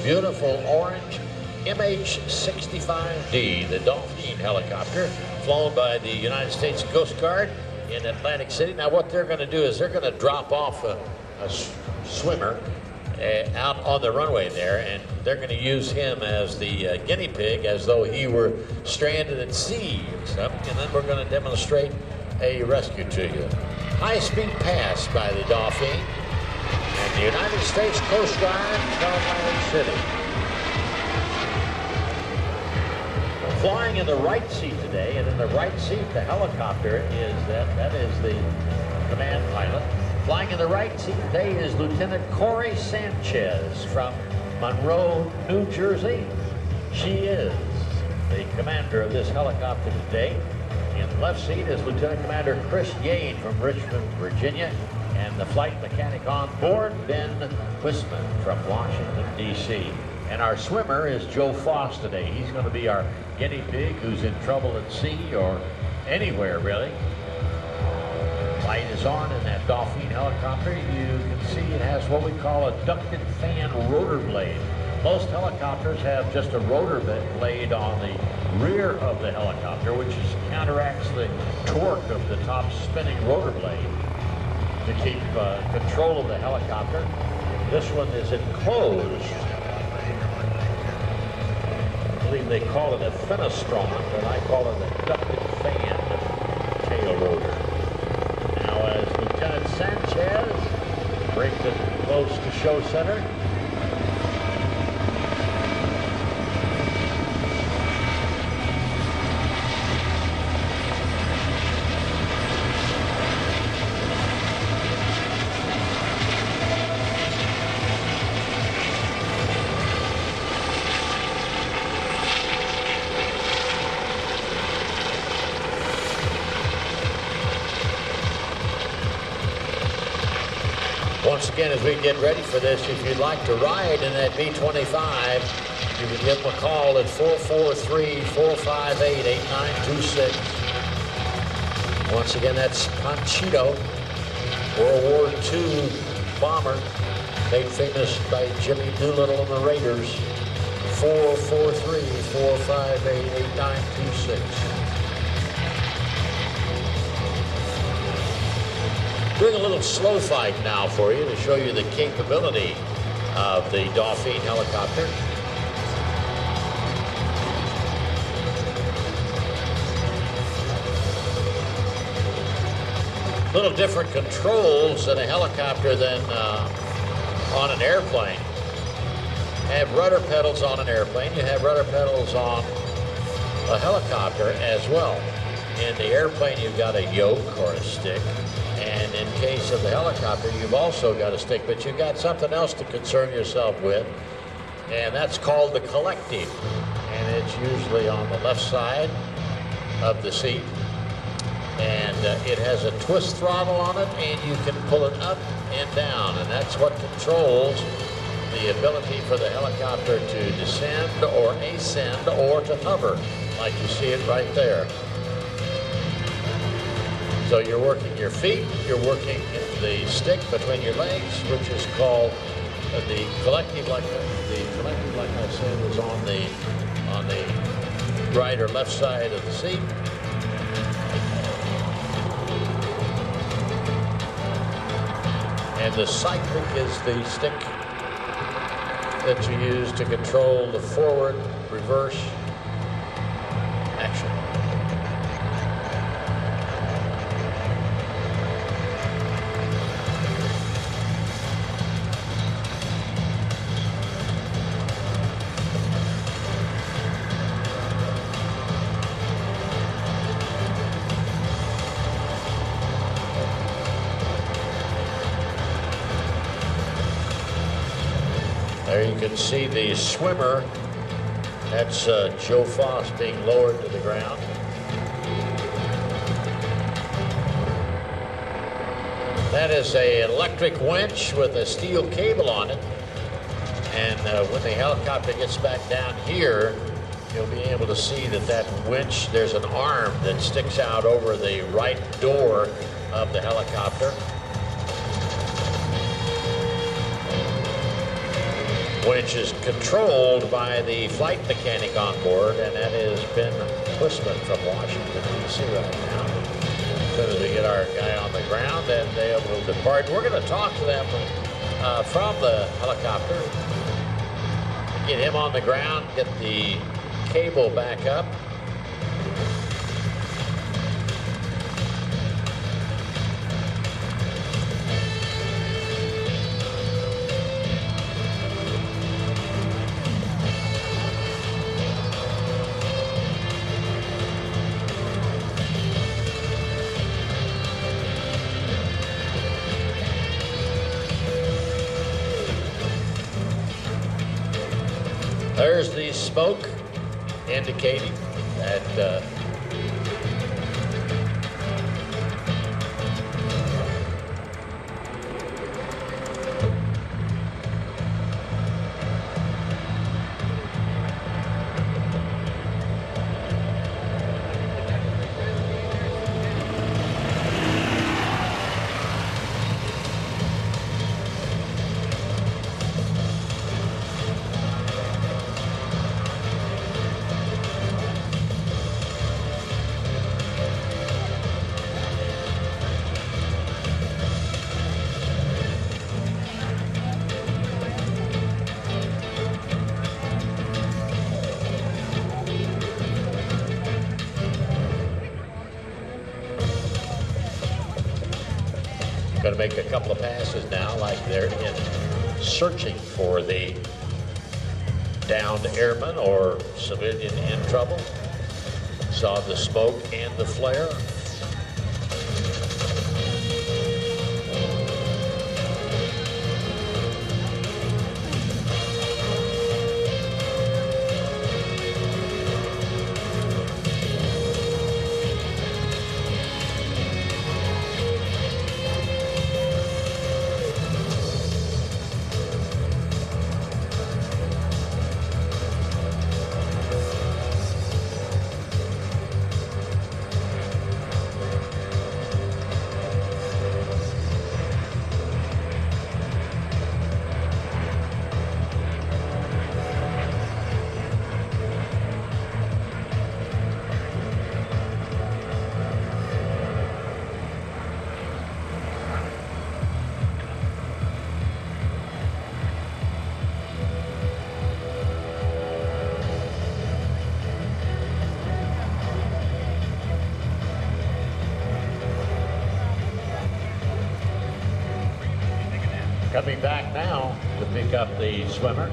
beautiful orange MH-65D, the Dolphin helicopter, flown by the United States Coast Guard in Atlantic City. Now what they're going to do is they're going to drop off a swimmer out on the runway there, and they're going to use him as the guinea pig, as though he were stranded at sea and stuff, and then we're going to demonstrate a rescue to you. High-speed pass by the Dolphin and the United States Coast Guard from Atlantic City. Flying in the right seat today, and in the right seat the helicopter is that is the command pilot. Flying in the right seat today is Lieutenant Corey Sanchez from Monroe, New Jersey. She is the commander of this helicopter today. In the left seat is Lieutenant Commander Chris Yane from Richmond, Virginia, and the flight mechanic on board, Ben Wisman from Washington, D.C. And our swimmer is Joe Foss today. He's going to be our guinea pig who's in trouble at sea or anywhere, really. Light is on in that Dolphin helicopter. You can see it has what we call a ducted fan rotor blade. Most helicopters have just a rotor blade on the rear of the helicopter, which counteracts the torque of the top spinning rotor blade to keep control of the helicopter. This one is enclosed. I believe they call it a fenestron, but I call it a ducted fan tail rotor. Now, as Lieutenant Sanchez brings it close to show center, once again, as we get ready for this, if you'd like to ride in that B-25, you can give them a call at 443-458-8926. Once again, that's Panchito, World War II bomber, made famous by Jimmy Doolittle and the Raiders. 443-458-8926. Doing a little slow fight now for you to show you the capability of the Dolphin helicopter. Little different controls in a helicopter than on an airplane. You have rudder pedals on an airplane. You have rudder pedals on a helicopter as well. In the airplane, you've got a yoke or a stick. And in case of the helicopter, you've also got a stick, but you've got something else to concern yourself with, and that's called the collective. And it's usually on the left side of the seat. And it has a twist throttle on it, and you can pull it up and down, and that's what controls the ability for the helicopter to descend or ascend or to hover, like you see it right there. So you're working your feet, you're working the stick between your legs, which is called the collective, like I said, is on the right or left side of the seat. And the cyclic is the stick that you use to control the forward, reverse action. There you can see the swimmer. That's Joe Foss being lowered to the ground. That is an electric winch with a steel cable on it. And when the helicopter gets back down here, you'll be able to see that that winch, there's an arm that sticks out over the right door of the helicopter. which is controlled by the flight mechanic on board, and that is Ben Hussman from Washington, D.C. right now. As soon as we get our guy on the ground, then they will depart. We're going to talk to them from the helicopter, get him on the ground, get the cable back up. There's the smoke indicating that going to make a couple of passes now, like they're in searching for the downed airman or civilian in trouble. Saw the smoke and the flare. Coming back now to pick up the swimmer.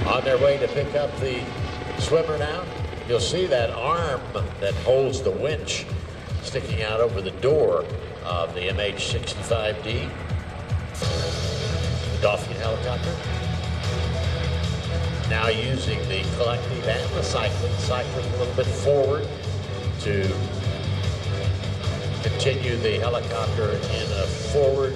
On their way to pick up the swimmer now. You'll see that arm that holds the winch sticking out over the door of the MH-65D, the Dolphin helicopter. Now using the collective and the cycling a little bit forward to continue the helicopter in a forward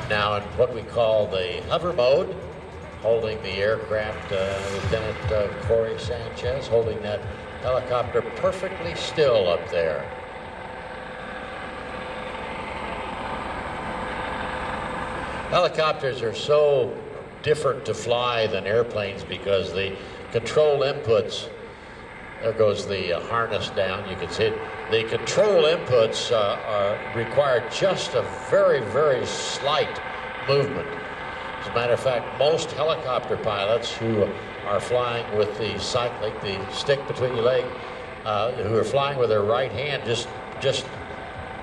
now in what we call the hover mode, holding the aircraft, Lieutenant Corey Sanchez, holding that Helicopter perfectly still up there. Helicopters are so different to fly than airplanes because the control inputs, there goes the harness down, you can see it. The control inputs require just a very, very slight movement. As a matter of fact, most helicopter pilots who are flying with the cyclic, the stick between your leg, who are flying with their right hand, just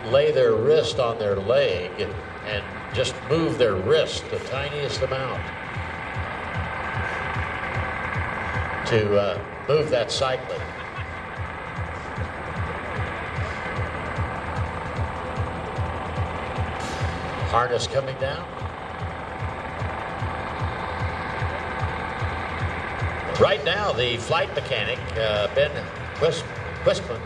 lay their wrist on their leg and just move their wrist the tiniest amount to move that cyclic. Harness coming down. Right now, the flight mechanic, Ben Westman,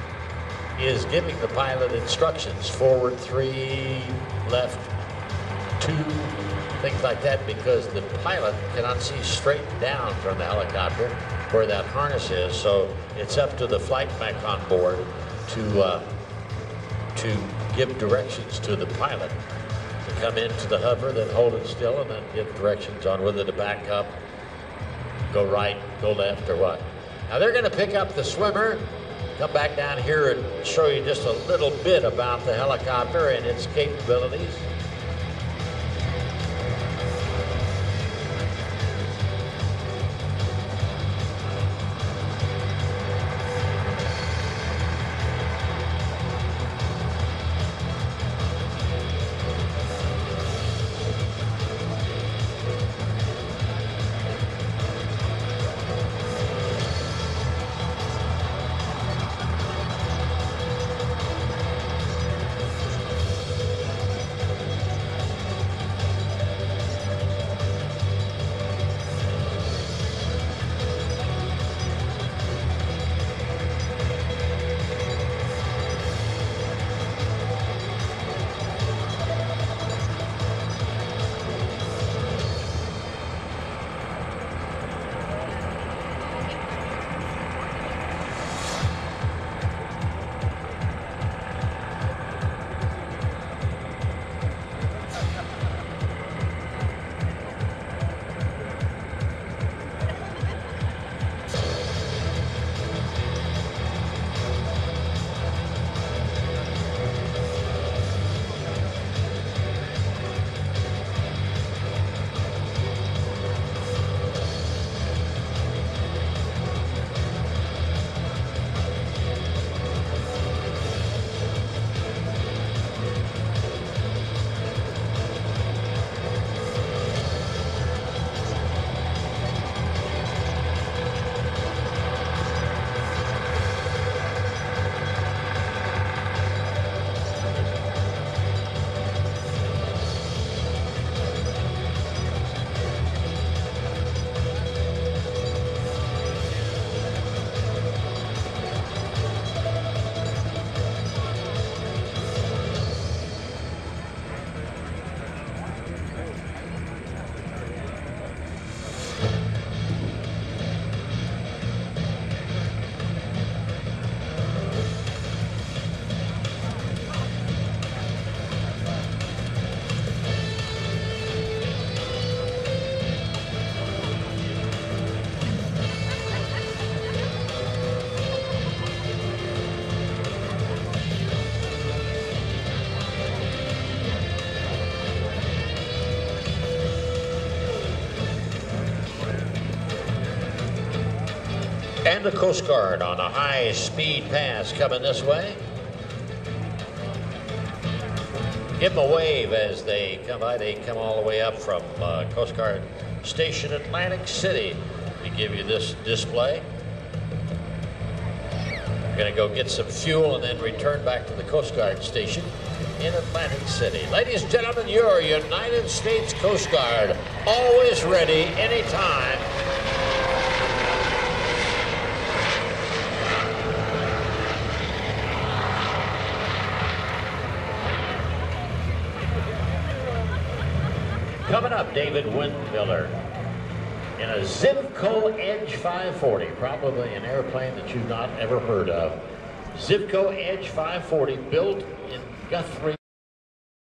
is giving the pilot instructions: forward 3, left 2, things like that, because the pilot cannot see straight down from the helicopter where that harness is. So it's up to the flight mech on board to give directions to the pilot to come into the hover, then hold it still, and then give directions on whether to back up, go right, go left, or what. Now they're going to pick up the swimmer, come back down here and show you just a little bit about the helicopter and its capabilities. And the Coast Guard on a high-speed pass coming this way. Give them a wave as they come by. They come all the way up from Coast Guard Station Atlantic City to give you this display. We're going to go get some fuel and then return back to the Coast Guard Station in Atlantic City. Ladies and gentlemen, your United States Coast Guard, always ready, anytime. Coming up, David Windmiller in a Zivco Edge 540, probably an airplane that you've not ever heard of. Zivco Edge 540, built in Guthrie.